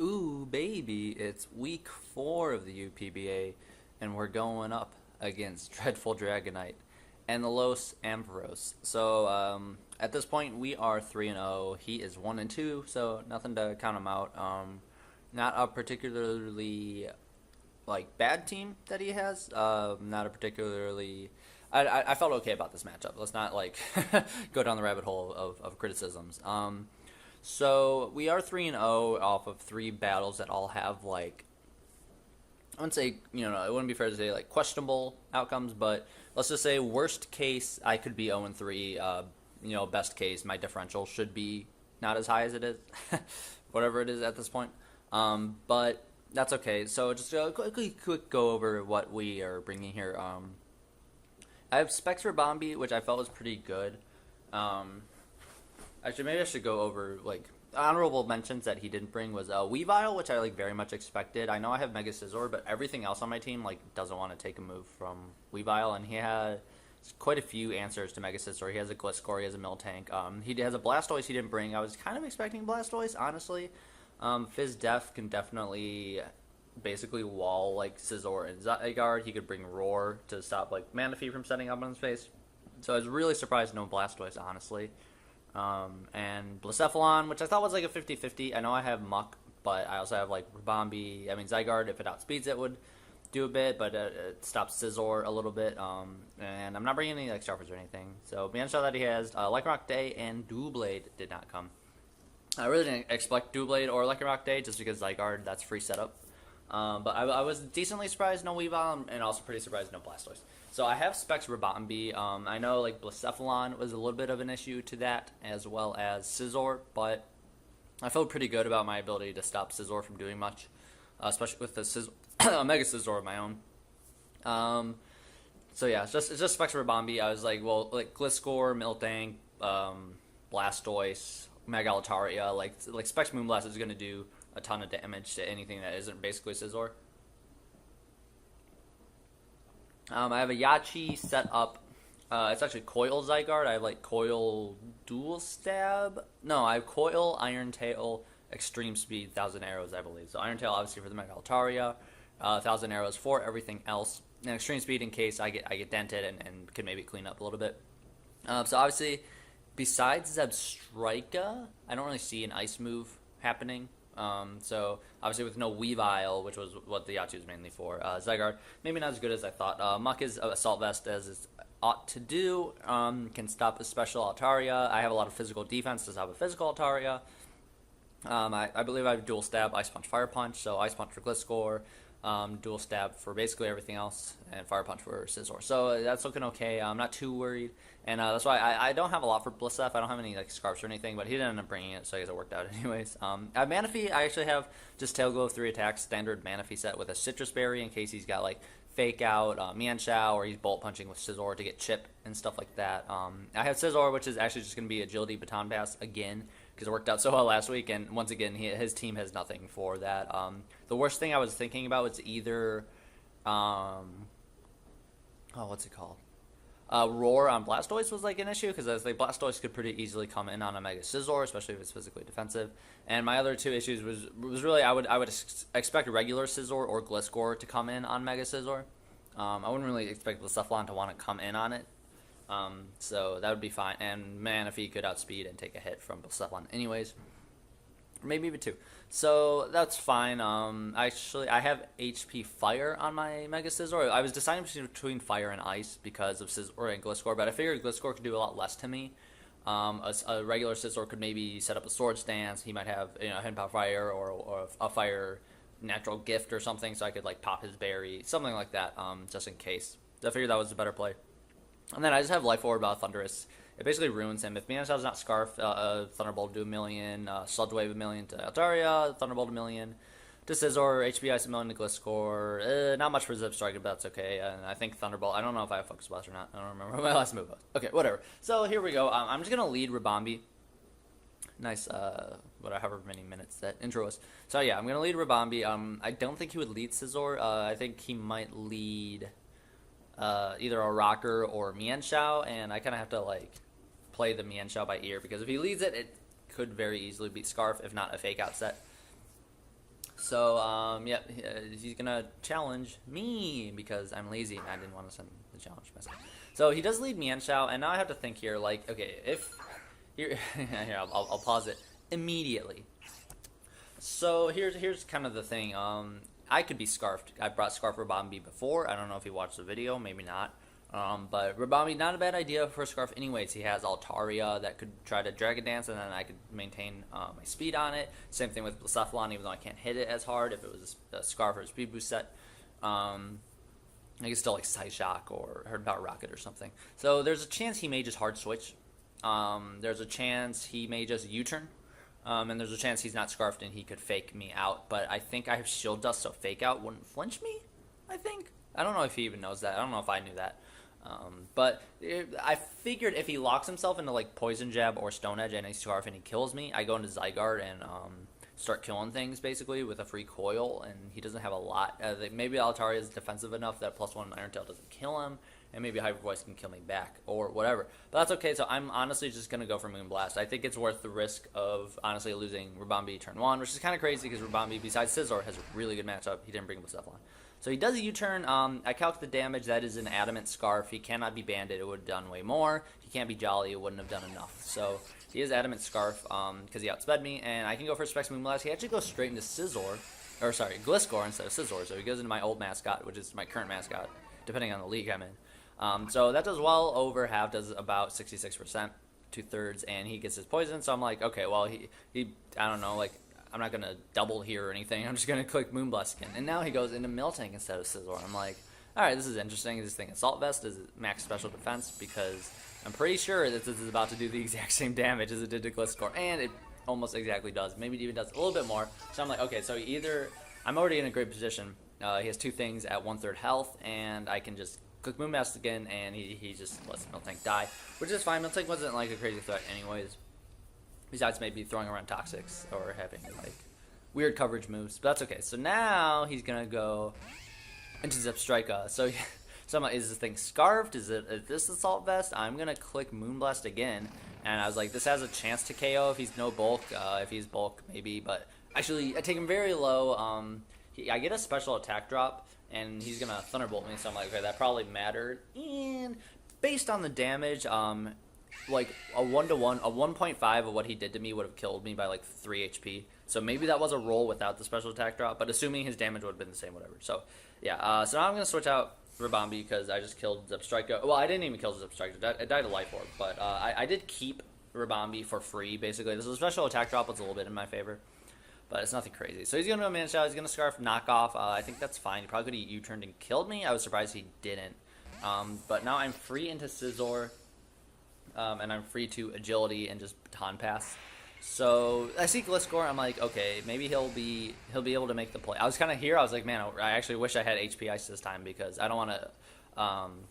Ooh, baby, it's week 4 of the UPBA, and we're going up against Dreadful Dragonite and the Los Ampharos. At this point, we are 3-0. He is 1-2, so nothing to count him out. Not a particularly bad team that he has. Not a particularly. I felt okay about this matchup. Let's not go down the rabbit hole of criticisms. So we are 3-0 off of 3 battles that all have I wouldn't say, it wouldn't be fair to say questionable outcomes, but let's just say worst case I could be 0-3. Best case my differential should be not as high as it is, whatever it is at this point. But that's okay. So just quick go over what we are bringing here. I have Specs for Bombi, which I felt was pretty good. Actually, maybe I should go over honorable mentions that he didn't bring was Weavile, which I very much expected. I know I have Mega Scizor, but everything else on my team doesn't want to take a move from Weavile, and he had quite a few answers to Mega Scizor. He has a Gliscor, he has a Miltank. He has a Blastoise he didn't bring. I was kind of expecting Blastoise, honestly. Fizz Def can definitely basically wall Scizor and Zygarde. He could bring Roar to stop Manaphy from setting up on his face. So I was really surprised no Blastoise, honestly. And Blacephalon, which I thought was a 50-50. I know I have Muck, but I also have Rabombi. I mean, Zygarde, if it outspeeds it, would do a bit, but it stops Scizor a little bit. And I'm not bringing any Starfers or anything. So Mienshao that he has, Lycanroc Day and Doublade did not come. I really didn't expect Doublade or Lycanroc Day just because Zygarde, that's free setup. But I was decently surprised no Weavile, and also pretty surprised no Blastoise. So I have Specs Rabombi. I know Blacephalon was a little bit of an issue to that, as well as Scizor, but I felt pretty good about my ability to stop Scizor from doing much, especially with the Mega Scizor of my own. So yeah, it's just Specs Rabombi. I was Gliscor, Miltank, Blastoise, Mega Altaria, Specs Moonblast is going to do a ton of damage to anything that isn't basically Scizor. I have a Yachi set up. It's actually Coil Zygarde. I have Coil Dual Stab. No, I have Coil, Iron Tail, Extreme Speed, 1,000 Arrows, I believe. So Iron Tail obviously for the Mega Altaria, 1,000 Arrows for everything else, and Extreme Speed in case I get dented and can maybe clean up a little bit. So obviously, besides Zebstrika, I don't really see an Ice move happening. So obviously with no Weavile, which was what the Yachi was mainly for, Zygarde maybe not as good as I thought. Muck is Assault Vest as it ought to do. Can stop a special Altaria. I have a lot of physical defense to stop a physical Altaria. I believe I have Dual Stab, Ice Punch, Fire Punch. So Ice Punch for Gliscor, Dual Stab for basically everything else, and Fire Punch for Scizor. So that's looking okay. I'm not too worried, and that's why I don't have a lot for Blissef. I don't have any Scarfs or anything, but he didn't end up bringing it, so I guess it worked out anyways. I have Manaphy. I actually have just Tail Glow 3 attacks, standard Manaphy set with a Citrus Berry in case he's got Fake Out, Mienshao, or he's Bolt Punching with Scizor to get Chip and stuff like that. I have Scizor, which is actually just going to be Agility Baton Pass again, because it worked out so well last week, and once again, his team has nothing for that. The worst thing I was thinking about was either, what's it called? Roar on Blastoise was an issue, because Blastoise could pretty easily come in on a Mega Scizor, especially if it's physically defensive. And my other two issues was really I would expect regular Scizor or Gliscor to come in on Mega Scizor. I wouldn't really expect Blacephalon to want to come in on it. So that would be fine. And Manaphy could outspeed and take a hit from Blacephalon anyways. Or maybe even 2. So that's fine. Actually, I have HP Fire on my Mega Scizor. I was deciding between Fire and Ice because of Scizor and Gliscor, but I figured Gliscor could do a lot less to me. A regular Scizor could maybe set up a Sword Stance. He might have Hidden Power Fire or a Fire Natural Gift or something, so I could pop his berry, something like that, just in case. So I figured that was a better play. And then I just have Life Orb Thundurus. It basically ruins him. If Mienshao's not Scarf, Thunderbolt do a million, Sludge Wave a million to Altaria, Thunderbolt a million to Scizor, HP Ice a million to Gliscor. Not much for Zebstrika, but that's okay. And I think Thunderbolt, I don't know if I have Focus Blast or not. I don't remember what my last move was. Okay, whatever. So here we go. I'm just going to lead Rabombi. Nice, however many minutes that intro was. So yeah, I'm going to lead Rabombi. I don't think he would lead Scizor. I think he might lead either a Rocker or Mienshao, and I kind of have to play the Mienshao by ear, because if he leads it, it could very easily beat Scarf, if not a Fake Out set. So, yeah, he's gonna challenge me because I'm lazy and I didn't want to send the challenge myself. So he does lead Mianshao, and now I have to think here, like, okay, if here, here I'll pause it immediately. So here's kind of the thing. I could be scarfed. I brought Scarf Rabambi before. I don't know if he watched the video, maybe not. But Rabambi, not a bad idea for a Scarf anyways. He has Altaria that could try to Dragon Dance, and then I could maintain my speed on it. Same thing with Blacephalon, even though I can't hit it as hard if it was a Scarf or a Speed Boost set. I could still like Psyshock or Heard About Rocket or something. So there's a chance he may just hard switch. There's a chance he may just U-turn. And there's a chance he's not scarfed and he could fake me out. But I think I have Shield Dust, so fake out wouldn't flinch me, I think. I don't know if he even knows that. I don't know if I knew that. I figured if he locks himself into like Poison Jab or Stone Edge and a Scarf and he kills me, I go into Zygarde and start killing things basically with a free coil, and he doesn't have a lot. Maybe Altaria is defensive enough that +1 Iron Tail doesn't kill him, and maybe Hyper Voice can kill me back or whatever. But that's okay. So I'm honestly just gonna go for Moonblast. I think it's worth the risk of honestly losing Rabambi turn 1, which is kind of crazy because Rabambi, besides Scizor, has a really good matchup. He didn't bring Blacephalon. So he does a U-turn. I calc the damage. That is an Adamant Scarf. He cannot be Banded. It would have done way more. He can't be Jolly. It wouldn't have done enough. So he is Adamant Scarf because he outsped me. And I can go for Specs Moonblast. He actually goes straight into Scizor. Or sorry, Gliscor instead of Scizor. So he goes into my old mascot, which is my current mascot, depending on the league I'm in. So that does well over half. Does about 66%, 2/3. And he gets his poison. So I'm like, okay, well, he I don't know, like, I'm not going to double here or anything. I'm just going to click Moonblast again. And now he goes into Miltank instead of Scizor. I'm like, alright, this is interesting. Is this thing Assault Vest? Is it max special defense? Because I'm pretty sure that this is about to do the exact same damage as it did to Gliscor. And it almost exactly does. Maybe it even does a little bit more. So I'm like, okay, so either I'm already in a great position. He has two things at 1/3 health, and I can just click Moonblast again, and he just lets Miltank die. Which is fine. Miltank wasn't like a crazy threat anyways. Besides maybe throwing around Toxics or having like weird coverage moves. But that's okay. So now he's going to go into Zepstrika. So I'm like, is this thing scarfed? Is this Assault Vest? I'm going to click Moonblast again. And I was like, this has a chance to KO if he's no bulk. If he's bulk, maybe. But actually, I take him very low. I get a special attack drop, and he's going to Thunderbolt me. So I'm like, okay, that probably mattered. And based on the damage, like a 1-to-1, a 1.5 of what he did to me would have killed me by like 3 HP. So maybe that was a roll without the special attack drop, but assuming his damage would have been the same, whatever. So yeah, so now I'm going to switch out Rabambi because I just killed Zepstrika. Well, I didn't even kill Zepstrika. It died of Life Orb, but I did keep Rabambi for free, basically. This special attack drop was a little bit in my favor, but it's nothing crazy. So he's going to go Manshao. He's going to Scarf Knockoff. I think that's fine. He probably could have U-turned and killed me. I was surprised he didn't. But now I'm free into Scizor. And I'm free to Agility and just Baton Pass. So I see Gliscor. I'm like, okay, maybe he'll be able to make the play. I was kind of here. I was like, man, I actually wish I had HP Ice this time because I don't want to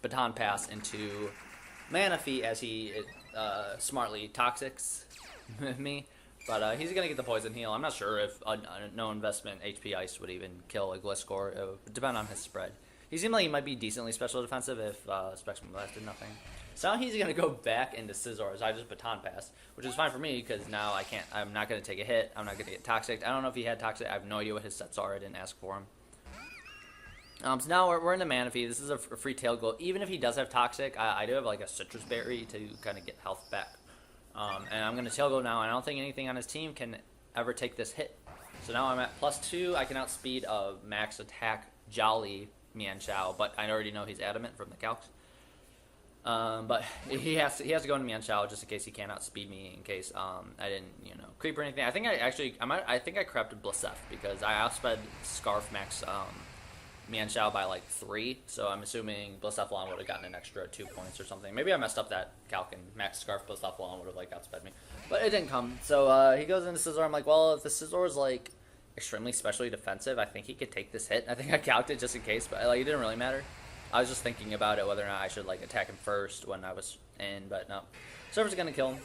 Baton Pass into Manaphy as he smartly Toxics me. But he's gonna get the Poison Heal. I'm not sure if no investment HP Ice would even kill a Gliscor. It would depend on his spread. He seemed like he might be decently special defensive if Spectrum Blast did nothing. So now he's going to go back into Scizor as I just Baton Pass, which is fine for me because now I'm not going to take a hit. I'm not going to get Toxic. I don't know if he had Toxic. I have no idea what his sets are. I didn't ask for him. So now we're in the Manaphy. This is a free Tail Glow. Even if he does have Toxic, I do have like a Citrus Berry to kind of get health back. And I'm going to Tail Glow now. I don't think anything on his team can ever take this hit. So now I'm at +2. I can outspeed a max attack Jolly Mianshao, but I already know he's Adamant from the calcs. But he has to go into Mianshao just in case he can't outspeed me. In case I didn't creep or anything. I think I think I crept Blasef because I outsped Scarf Max Mianshao by like 3. So I'm assuming Blacephalon would have gotten an extra 2 points or something. Maybe I messed up that calc and Max Scarf Blacephalon would have like outsped me, but it didn't come. So he goes into Scizor. I'm like, well, if the Scizor is like extremely specially defensive, I think he could take this hit. I think I calced it just in case, but like it didn't really matter. I was just thinking about it whether or not I should like attack him first when I was in, but no. Server's gonna kill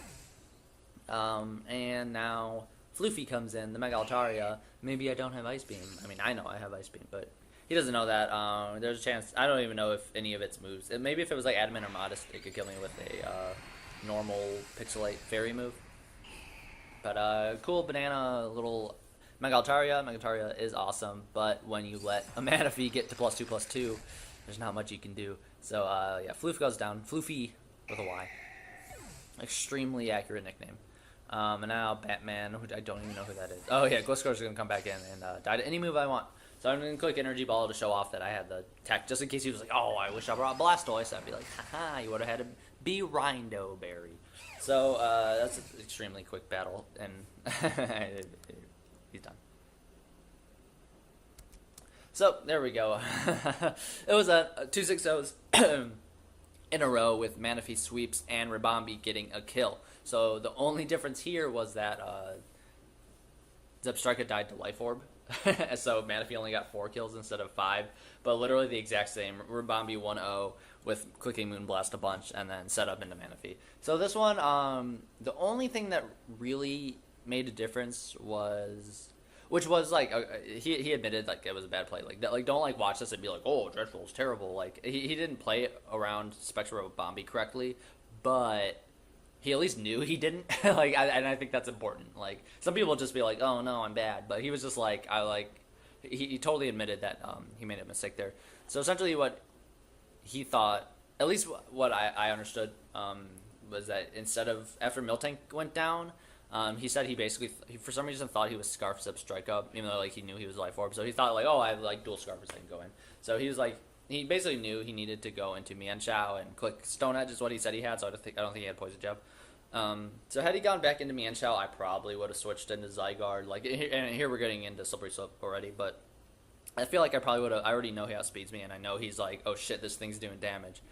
him. And now Floofy comes in, the Mega Altaria. Maybe I don't have Ice Beam. I mean, I know I have Ice Beam, but he doesn't know that. There's a chance. I don't even know if any of its moves. Maybe if it was like Adamant or Modest, it could kill me with a normal Pixelate Fairy move. But cool banana little Megaltaria is awesome, but when you let a Manaphy get to +2/+2, there's not much you can do. So yeah, Floof goes down. Floofy with a Y. Extremely accurate nickname. And now Batman, I don't even know who that is. Oh yeah, Gliscor's gonna come back in and die to any move I want. So I'm gonna click Energy Ball to show off that I had the tech, just in case he was like, oh, I wish I brought Blastoise. I'd be like, haha, you would have had to be Rindo Berry. So that's an extremely quick battle, and he's done. So there we go. It was a 2 6-0s in a row with Manaphy sweeps and Ribombee getting a kill. So the only difference here was that Zebstrika died to Life Orb. So Manaphy only got 4 kills instead of 5, but literally the exact same. Ribombee 1-0 with clicking Moonblast a bunch and then set up into Manaphy. So this one, the only thing that really made a difference was, which was like he admitted like it was a bad play. Like don't like watch this and be like, oh, Dreadful's terrible. Like he didn't play around Spectral Ribombee correctly, but he at least knew he didn't. And I think that's important. Like some people just be like, oh no, I'm bad, but he was just like, he totally admitted that he made a mistake there. So essentially, what he thought, at least what I understood, was that instead of after Miltank went down, he said he for some reason thought he was Scarf Zebstrika, even though like he knew he was Life Orb. So he thought like, oh, I have like dual Scarfers I can go in. So he was like, he basically knew he needed to go into Mienshao and click Stone Edge is what he said he had. So I don't think he had Poison Jab. So had he gone back into Mienshao, I probably would have switched into Zygarde. Like, and here we're getting into Slippery Slope already, but I feel like I probably would have. I already know he outspeeds me, and I know he's like, oh shit, this thing's doing damage.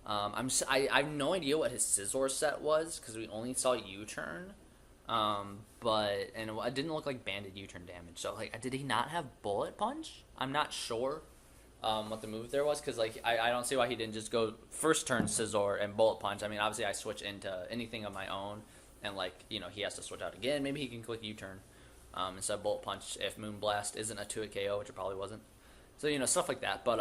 I have no idea what his Scizor set was because we only saw U-turn. But it didn't look like banded U-turn damage. So like, did he not have Bullet Punch? I'm not sure. What the move there was, because like I don't see why he didn't just go first turn Scizor and Bullet Punch. I mean, obviously I switch into anything of my own, and like he has to switch out again. Maybe he can click U-turn instead of Bullet Punch if Moonblast isn't a 2-hit KO, which it probably wasn't. So stuff like that. But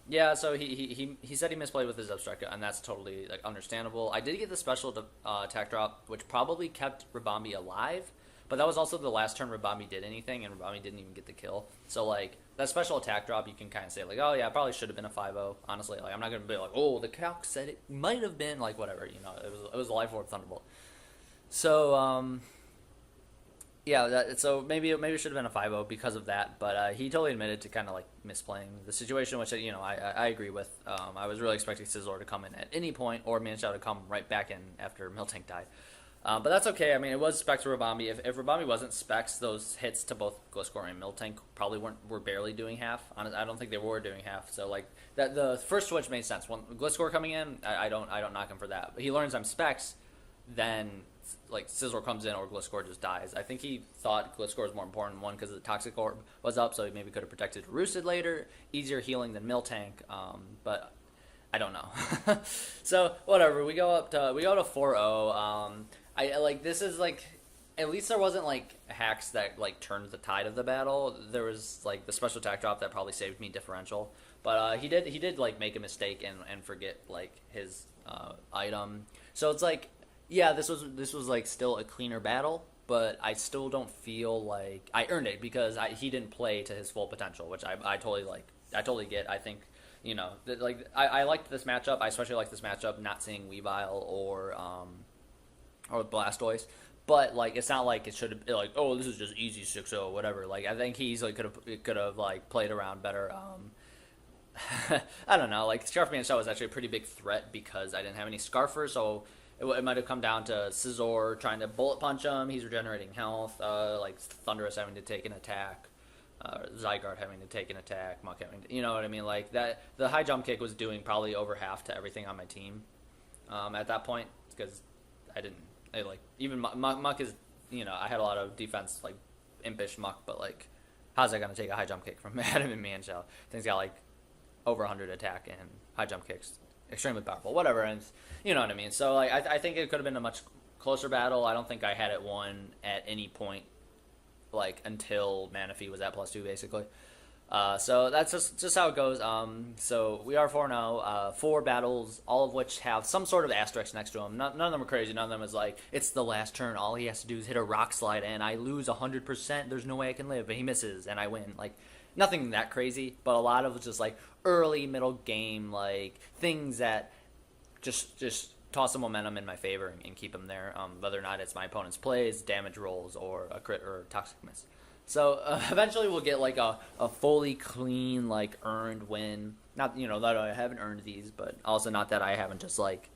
yeah. So he said he misplayed with his Zebstrika, and that's totally like understandable. I did get the special attack drop, which probably kept Ribombee alive. But that was also the last turn Ribombee did anything, and Ribombee didn't even get the kill. So, like, that special attack drop, you can kind of say, like, oh, yeah, it probably should have been a 5-0, honestly. Like, I'm not going to be like, oh, the calc said it might have been, like, whatever, it was a Life Orb Thunderbolt. So, yeah, so maybe it should have been a 5-0 because of that, but he totally admitted to kind of, like, misplaying the situation, which, I agree with. I was really expecting Scizor to come in at any point, or Mienshao to come right back in after Miltank died. But that's okay. I mean, it was Specs or Ribombee. If Ribombee wasn't Specs, those hits to both Gliscor and Miltank probably were barely doing half. I don't think they were doing half. So like that, the first switch made sense. When Gliscor coming in, I don't knock him for that. But he learns I'm Specs, then like Scizor comes in or Gliscor just dies. I think he thought Gliscor was more important, one because the Toxic Orb was up, so he maybe could have protected Roosted later, easier healing than Miltank. But I don't know. So whatever. We go to 4-0. I like this is like, at least there wasn't like hacks that like turned the tide of the battle. There was like the special attack drop that probably saved me differential, but he did like make a mistake and forget like his item. So it's like, yeah, this was like still a cleaner battle, but I still don't feel like I earned it because he didn't play to his full potential, which I totally like. I totally get. I think I liked this matchup. I especially liked this matchup. Not seeing Weavile or Blastoise, but like it's not like it should have like, oh, this is just easy 6-0 whatever. Like I think he easily could have like played around better. I don't know, like Scarf Mienshao was actually a pretty big threat because I didn't have any Scarfers, so it might have come down to Scizor trying to Bullet Punch him. He's regenerating health, like Thundurus having to take an attack, Zygarde having to take an attack, Muck having to, you know what I mean, like that. The high jump kick was doing probably over half to everything on my team at that point, because I didn't. Even Muck is, I had a lot of defense, like, impish Muck, but, like, how's that going to take a high jump kick from Adam and Mienshao? Thing's got, like, over 100 attack and high jump kicks. Extremely powerful. Whatever, and you know what I mean. So, like, I think it could have been a much closer battle. I don't think I had it won at any point, like, until Manaphy was at +2, basically. So that's just how it goes. So we are 4-0, 4 battles, all of which have some sort of asterisk next to them. None of them are crazy. None of them is like, it's the last turn. All he has to do is hit a rock slide, and I lose 100%. There's no way I can live. But he misses, and I win. Like, nothing that crazy, but a lot of just like early, middle game, like things that just toss some momentum in my favor and keep them there. Whether or not it's my opponent's plays, damage rolls, or a crit or toxic miss. So eventually we'll get like a fully clean, like earned win. Not, that I haven't earned these, but also not that I haven't just like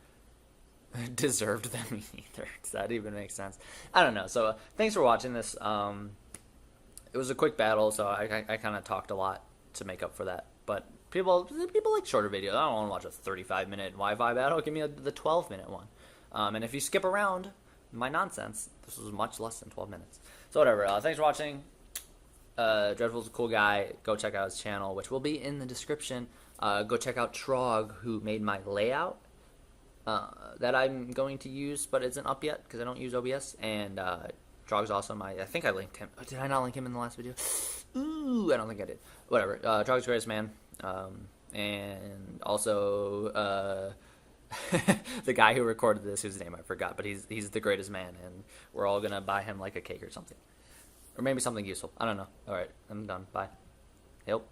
deserved them either. Does that even make sense? I don't know. So thanks for watching this. It was a quick battle, so I kind of talked a lot to make up for that. But people like shorter videos. I don't want to watch a 35-minute Wi-Fi battle. Give me the 12-minute one. And if you skip around my nonsense, this was much less than 12 minutes. So whatever. Thanks for watching. Dreadful's a cool guy. Go check out his channel, which will be in the description. Go check out Trog, who made my layout that I'm going to use, but isn't up yet because I don't use OBS. And Trog's awesome. I think I linked him. Did I not link him in the last video? Ooh, I don't think I did. Whatever. Trog's the greatest man. And also the guy who recorded this, whose name I forgot, but he's the greatest man, and we're all gonna buy him like a cake or something. Or maybe something useful. I don't know. Alright, I'm done. Bye. Yep.